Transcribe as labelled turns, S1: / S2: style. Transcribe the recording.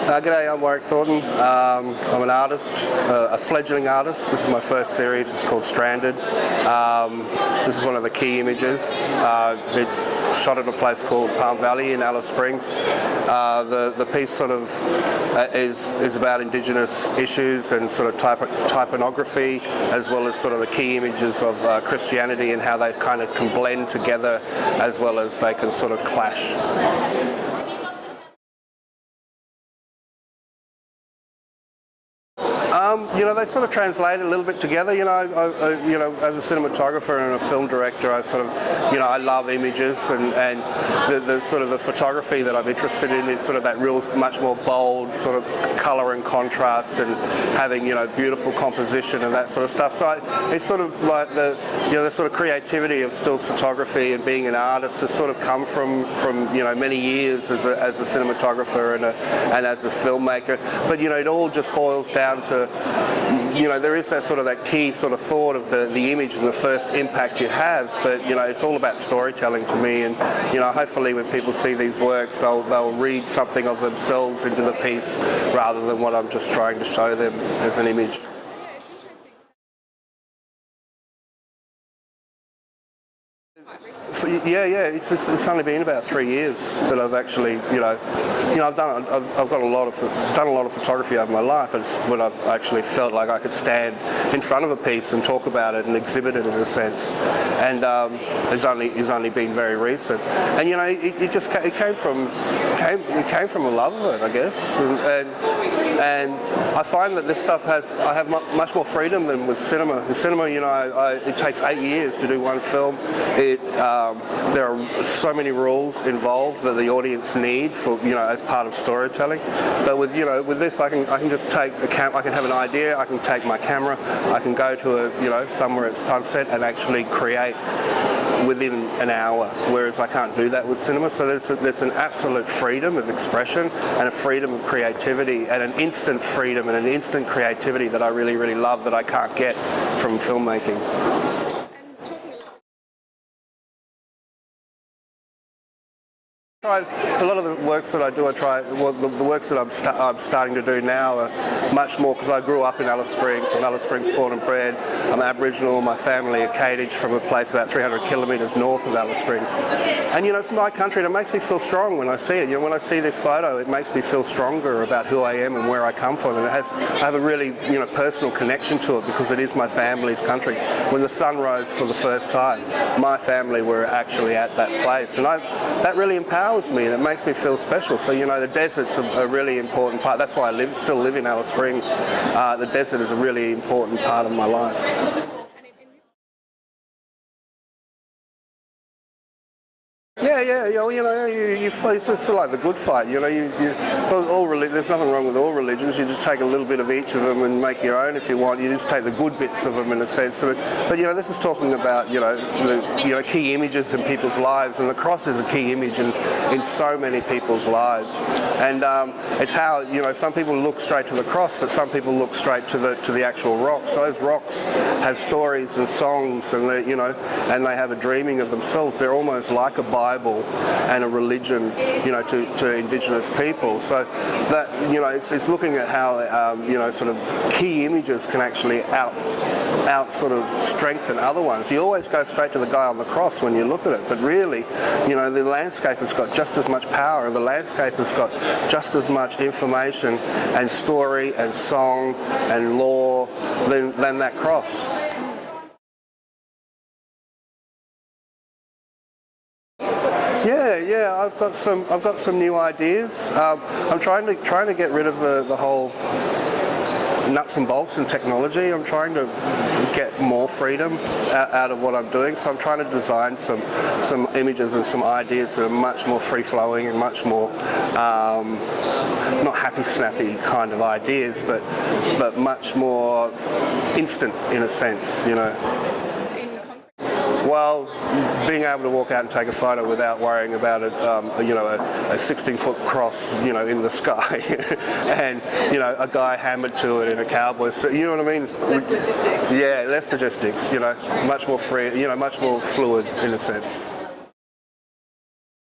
S1: G'day, I'm Warwick Thornton. I'm an artist, a fledgling artist. This is my first series. It's called Stranded. This is one of the key images. It's shot at a place called Palm Valley in Alice Springs. The piece sort of is about Indigenous issues and sort of typography, as well as sort of the key images of Christianity and how they kind of can blend together, as well as they can sort of clash. They sort of translate a little bit together. As a cinematographer and a film director, I love images, and the sort of the photography that I'm interested in is sort of that real, much more bold sort of colour and contrast, and having beautiful composition and that sort of stuff. So it's sort of like the sort of creativity of stills photography and being an artist has sort of come from many years as a cinematographer and as a filmmaker. But it all just boils down to there is that key sort of thought of the image and the first impact you have, but it's all about storytelling to me, and hopefully when people see these works they'll read something of themselves into the piece rather than what I'm just trying to show them as an image. It's only been about 3 years that I've actually, I've got a lot of photography over my life. It's when I've actually felt like I could stand in front of a piece and talk about it and exhibit it in a sense. And it's only been very recent. And it came from a love of it, I guess. And I find that this stuff I have much more freedom than with cinema. In cinema, it takes 8 years to do one film. There are so many rules involved that the audience need for as part of storytelling. But with this, I can just take I can have an idea. I can take my camera. I can go to somewhere at sunset and actually create within an hour, whereas I can't do that with cinema. So there's an absolute freedom of expression and a freedom of creativity and an instant freedom and an instant creativity that I really, really love that I can't get from filmmaking. A lot of the works that I do, the works that I'm starting to do now are much more because I grew up in Alice Springs. I'm Alice Springs born and bred. I'm Aboriginal. My family are Kadich from a place about 300 kilometres north of Alice Springs. And it's my country, and it makes me feel strong when I see it. When I see this photo, it makes me feel stronger about who I am and where I come from. And I have a really personal connection to it because it is my family's country. When the sun rose for the first time, my family were actually at that place, and that really empowers me, and it makes me feel special. So the desert's a really important part. That's why I still live in Alice Springs. The desert is a really important part of my life. It's sort of like the good fight. There's nothing wrong with all religions. You just take a little bit of each of them and make your own if you want. You just take the good bits of them in a sense. But this is talking about the key images in people's lives, and the cross is a key image in so many people's lives. And it's how some people look straight to the cross, but some people look straight to the actual rocks. Those rocks have stories and songs, and and they have a dreaming of themselves. They're almost like a Bible and a religion, to Indigenous people. So that it's looking at how sort of key images can actually out sort of strengthen other ones. You always go straight to the guy on the cross when you look at it, but really, the landscape has got just as much power. The landscape has got just as much information and story and song and lore than that cross. Yeah. I've got some new ideas. I'm trying to get rid of the whole nuts and bolts and technology. I'm trying to get more freedom out of what I'm doing. So I'm trying to design some images and some ideas that are much more free-flowing and much more not happy-snappy kind of ideas, but much more instant in a sense, Well, being able to walk out and take a photo without worrying about a 16-foot cross, in the sky, and a guy hammered to it in a cowboy suit. You know what I mean?
S2: Less logistics.
S1: Yeah, less logistics. Much more free. Much more fluid in a sense.